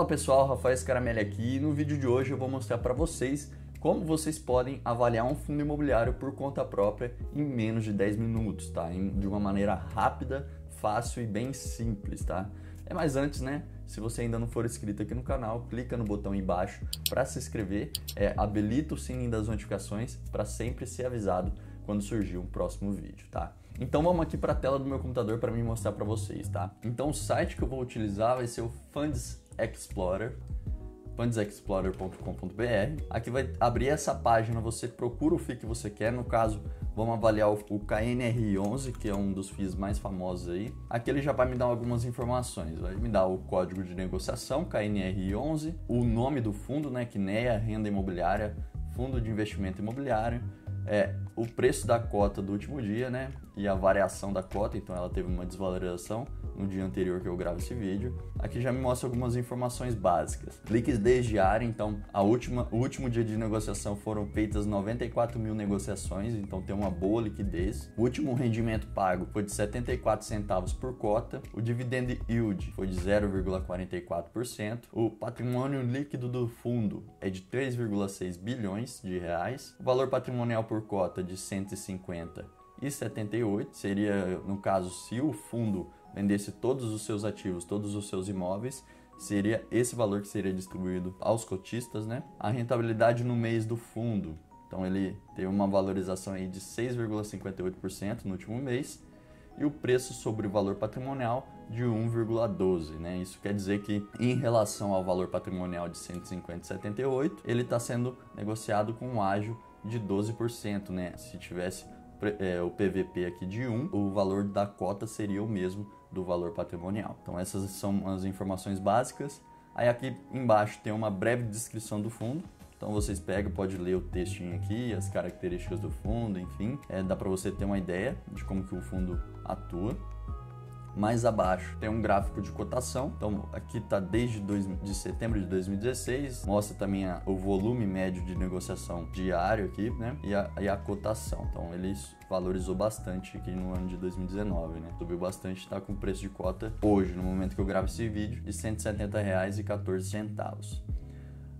pessoal, Rafael Scaramelli aqui e no vídeo de hoje eu vou mostrar para vocês como vocês podem avaliar um fundo imobiliário por conta própria em menos de 10 minutos, tá? De uma maneira rápida, fácil e bem simples, tá? Mas antes, né? Se você ainda não for inscrito aqui no canal, clica no botão embaixo para se inscrever, habilita o sininho das notificações para sempre ser avisado quando surgir um próximo vídeo, tá? Então vamos aqui para a tela do meu computador para me mostrar para vocês, tá? Então o site que eu vou utilizar vai ser o Funds Explorer, fundsexplorer.com.br. Aqui vai abrir essa página, você procura o FII que você quer, no caso vamos avaliar o KNRI11, que é um dos FIIs mais famosos aí. Aqui ele já vai me dar algumas informações, vai me dar o código de negociação, KNRI11, o nome do fundo, né, KNEA, Renda Imobiliária, Fundo de Investimento Imobiliário, o preço da cota do último dia, né, e a variação da cota, então ela teve uma desvalorização no dia anterior que eu gravo esse vídeo. Aqui já me mostra algumas informações básicas. Liquidez diária, então o último dia de negociação foram feitas 94 mil negociações, então tem uma boa liquidez. O último rendimento pago foi de 74 centavos por cota. O dividend yield foi de 0,44%. O patrimônio líquido do fundo é de 3,6 bilhões de reais. O valor patrimonial por cota de 150,78 seria, no caso, se o fundo vendesse todos os seus ativos, todos os seus imóveis, seria esse valor que seria distribuído aos cotistas, né? A rentabilidade no mês do fundo, então ele teve uma valorização aí de 6,58% no último mês, e o preço sobre o valor patrimonial de 1,12, né? Isso quer dizer que em relação ao valor patrimonial de 150,78, ele está sendo negociado com um ágio de 12%, né? Se tivesse o PVP aqui de 1, o valor da cota seria o mesmo do valor patrimonial. Então essas são as informações básicas. Aí aqui embaixo tem uma breve descrição do fundo. Então vocês pegam, pode ler o textinho aqui, as características do fundo, enfim. Dá para você ter uma ideia de como que o fundo atua. Mais abaixo tem um gráfico de cotação, então aqui está desde de setembro de 2016, mostra também o volume médio de negociação diário aqui, né, e a cotação. Então ele valorizou bastante aqui no ano de 2019, né, subiu bastante, está com preço de cota hoje, no momento que eu gravo esse vídeo, de R$ 170,14.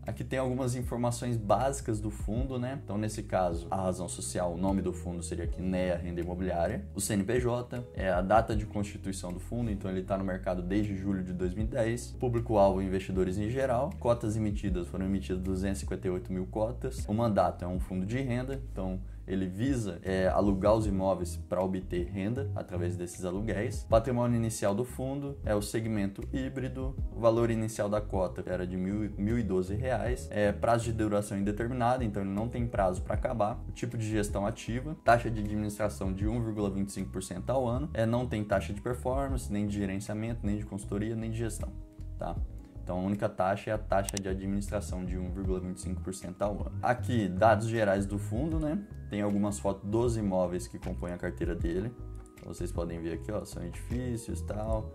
Aqui tem algumas informações básicas do fundo, né? Então, nesse caso, a razão social, o nome do fundo seria KNEA Renda Imobiliária. O CNPJ é a data de constituição do fundo, então ele está no mercado desde julho de 2010. Público-alvo, investidores em geral. Cotas emitidas, foram emitidas 258 mil cotas. O mandato é um fundo de renda, então ele visa alugar os imóveis para obter renda através desses aluguéis. Patrimônio inicial do fundo é o segmento híbrido. O valor inicial da cota era de R$ 1.012. Prazo de duração indeterminada, então ele não tem prazo para acabar. O tipo de gestão ativa. Taxa de administração de 1,25% ao ano. Não tem taxa de performance, nem de gerenciamento, nem de consultoria, nem de gestão, tá? Então a única taxa é a taxa de administração de 1,25% ao ano. Aqui, dados gerais do fundo, né? Tem algumas fotos dos imóveis que compõem a carteira dele. Então, vocês podem ver aqui, ó, são edifícios e tal.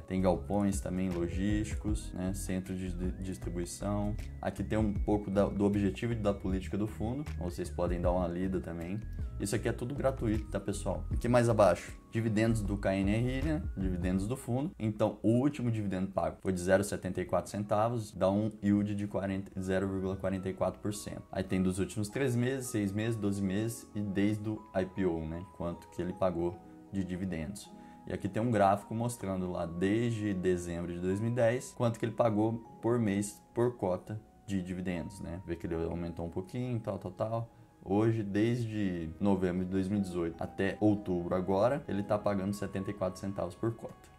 Tem galpões também logísticos, né? Centro de distribuição. Aqui tem um pouco do objetivo e da política do fundo. Vocês podem dar uma lida também. Isso aqui é tudo gratuito, tá, pessoal? Aqui mais abaixo, dividendos do KNRI, né? Dividendos do fundo. Então, o último dividendo pago foi de 0,74 centavos, dá um yield de 0,44%. Aí tem dos últimos 3 meses, 6 meses, 12 meses e desde o IPO, né? Quanto que ele pagou de dividendos. E aqui tem um gráfico mostrando lá desde dezembro de 2010 quanto que ele pagou por mês por cota de dividendos, né? Vê que ele aumentou um pouquinho, tal. Hoje, desde novembro de 2018 até outubro agora, ele está pagando 74 centavos por cota.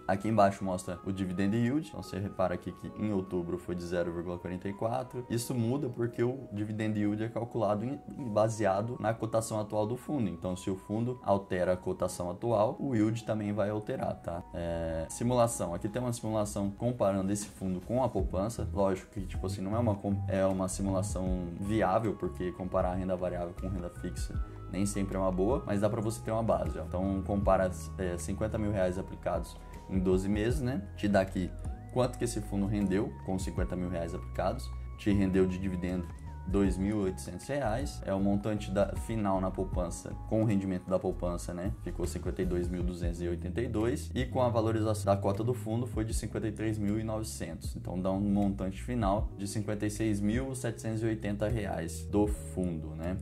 Aqui embaixo mostra o dividend yield, então você repara aqui que em outubro foi de 0,44. Isso muda porque o dividend yield é calculado baseado na cotação atual do fundo. Então, se o fundo altera a cotação atual, o yield também vai alterar, tá? Simulação. Aqui tem uma simulação comparando esse fundo com a poupança. Lógico que, tipo assim, não é uma simulação viável, porque comparar renda variável com renda fixa nem sempre é uma boa, mas dá para você ter uma base, ó. Então, compara 50 mil reais aplicados em 12 meses, né? Te dá aqui quanto que esse fundo rendeu com 50 mil reais aplicados, te rendeu de dividendo R$52.800. O montante final na poupança, com o rendimento da poupança, né, ficou R$52.282, e com a valorização da cota do fundo foi de R$53.900. Então dá um montante final de R$56.780 do fundo, né,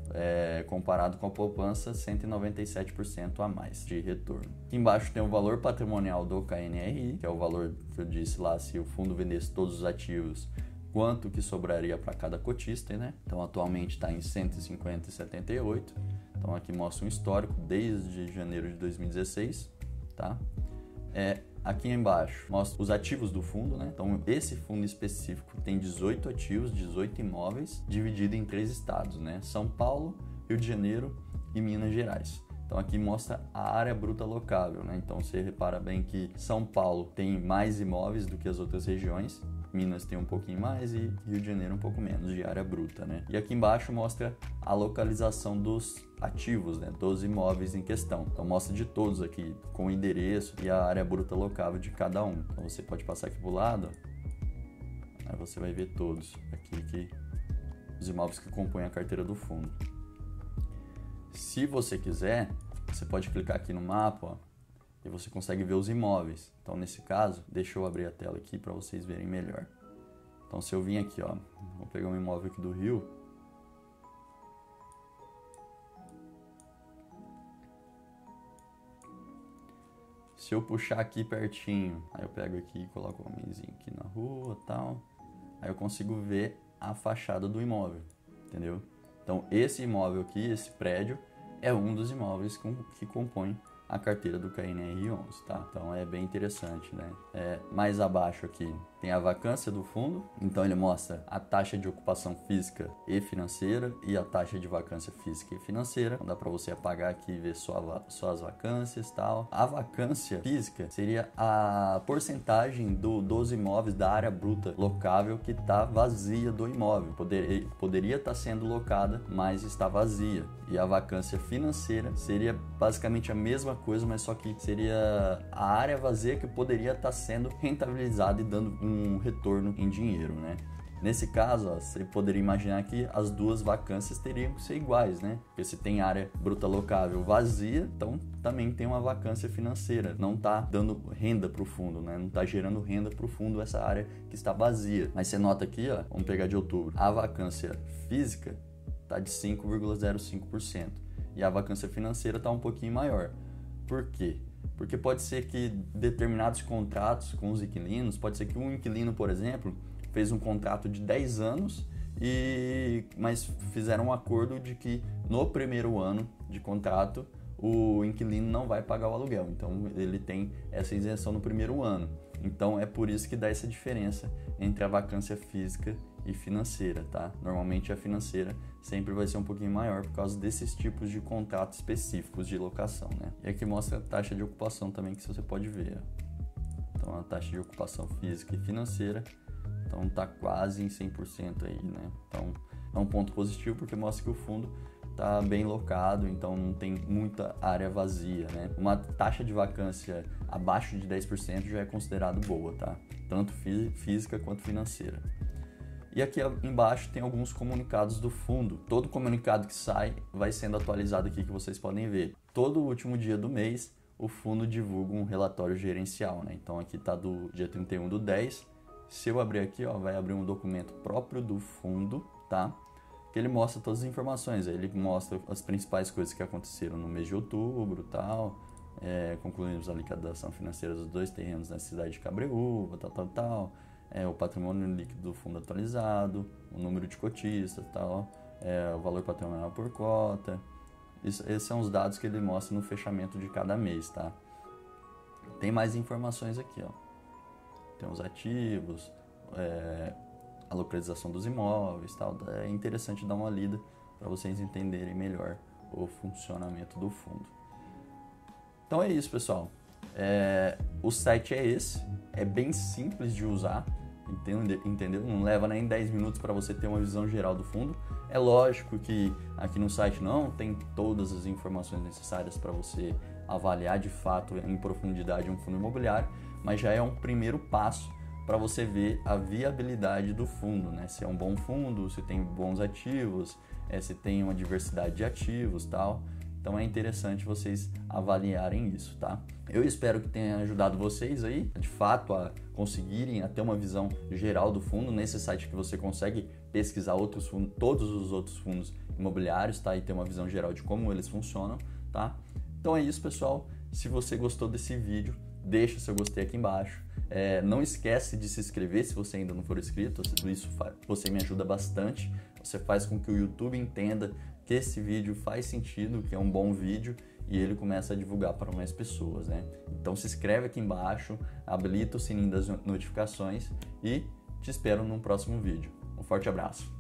comparado com a poupança, 197% a mais de retorno. Aqui embaixo tem o valor patrimonial do KNRI, que é o valor que eu disse lá, se o fundo vendesse todos os ativos, quanto que sobraria para cada cotista, né? Então atualmente está em 150,78. Então aqui mostra um histórico desde janeiro de 2016, tá? Aqui embaixo mostra os ativos do fundo, né? Então esse fundo específico tem 18 ativos, 18 imóveis, dividido em 3 estados, né? São Paulo, Rio de Janeiro e Minas Gerais. Então aqui mostra a área bruta locável, né? Então você repara bem que São Paulo tem mais imóveis do que as outras regiões, Minas tem um pouquinho mais e Rio de Janeiro um pouco menos de área bruta, né? E aqui embaixo mostra a localização dos ativos, né? Dos imóveis em questão. Então mostra de todos aqui, com o endereço e a área bruta locável de cada um. Então você pode passar aqui pro lado, aí você vai ver todos aqui os imóveis que compõem a carteira do fundo. Se você quiser, você pode clicar aqui no mapa, ó, e você consegue ver os imóveis. Então, nesse caso, deixa eu abrir a tela aqui para vocês verem melhor. Então, se eu vim aqui, ó, vou pegar um imóvel aqui do Rio. Se eu puxar aqui pertinho, aí eu pego aqui e coloco um homenzinho aqui na rua e tal, aí eu consigo ver a fachada do imóvel, entendeu? Então, esse imóvel aqui, esse prédio, é um dos imóveis que compõem a carteira do KNR11, tá? Então é bem interessante, né? Mais abaixo aqui tem a vacância do fundo, então ele mostra a taxa de ocupação física e financeira e a taxa de vacância física e financeira. Então dá para você apagar aqui e ver só as vacâncias e tal. A vacância física seria a porcentagem dos imóveis da área bruta locável que está vazia do imóvel. Poderia estar sendo locada, mas está vazia. E a vacância financeira seria basicamente a mesma coisa, mas só que seria a área vazia que poderia estar sendo rentabilizada e dando um retorno em dinheiro, né? Nesse caso, ó, você poderia imaginar que as duas vacâncias teriam que ser iguais, né? Porque se tem área bruta locável vazia, então também tem uma vacância financeira. Não está dando renda para o fundo, né? Não está gerando renda para o fundo essa área que está vazia. Mas você nota aqui, ó, vamos pegar de outubro, a vacância física está de 5,05% e a vacância financeira está um pouquinho maior. Por quê? Porque pode ser que determinados contratos com os inquilinos, pode ser que um inquilino, por exemplo, fez um contrato de 10 anos, mas fizeram um acordo de que no primeiro ano de contrato o inquilino não vai pagar o aluguel. Então ele tem essa isenção no primeiro ano. Então é por isso que dá essa diferença entre a vacância física e financeira, tá? Normalmente a financeira sempre vai ser um pouquinho maior por causa desses tipos de contratos específicos de locação, né? E aqui mostra a taxa de ocupação também que você pode ver, ó. Então a taxa de ocupação física e financeira, então tá quase em 100% aí, né? Então é um ponto positivo porque mostra que o fundo tá bem locado, então não tem muita área vazia, né? Uma taxa de vacância abaixo de 10% já é considerado boa, tá? Tanto física quanto financeira. E aqui embaixo tem alguns comunicados do fundo. Todo comunicado que sai vai sendo atualizado aqui, que vocês podem ver. Todo último dia do mês, o fundo divulga um relatório gerencial, né? Então aqui tá do dia 31/10. Se eu abrir aqui, ó, vai abrir um documento próprio do fundo, tá? Que ele mostra todas as informações. Ele mostra as principais coisas que aconteceram no mês de outubro, tal. Concluímos a liquidação financeira dos 2 terrenos na cidade de Cabreúva, tal. O patrimônio líquido do fundo atualizado, o número de cotistas, tal, o valor patrimonial por cota. Esses são os dados que ele mostra no fechamento de cada mês, tá? Tem mais informações aqui, ó. Tem os ativos, a localização dos imóveis, tal. É interessante dar uma lida para vocês entenderem melhor o funcionamento do fundo. Então é isso, pessoal. O site é esse, é bem simples de usar, entendeu? Não leva nem 10 minutos para você ter uma visão geral do fundo. É lógico que aqui no site não tem todas as informações necessárias para você avaliar de fato em profundidade um fundo imobiliário, mas já é um primeiro passo para você ver a viabilidade do fundo, né? Se é um bom fundo, se tem bons ativos, se tem uma diversidade de ativos, tal. Então é interessante vocês avaliarem isso, tá? Eu espero que tenha ajudado vocês aí, de fato, a conseguirem a ter uma visão geral do fundo. Nesse site que você consegue pesquisar outros fundos, todos os outros fundos imobiliários, tá? E ter uma visão geral de como eles funcionam, tá? Então é isso, pessoal. Se você gostou desse vídeo, deixa o seu gostei aqui embaixo. Não esquece de se inscrever se você ainda não for inscrito. Isso você me ajuda bastante. Você faz com que o YouTube entenda que esse vídeo faz sentido, que é um bom vídeo, e ele começa a divulgar para mais pessoas, né? Então se inscreve aqui embaixo, habilita o sininho das notificações e te espero num próximo vídeo. Um forte abraço!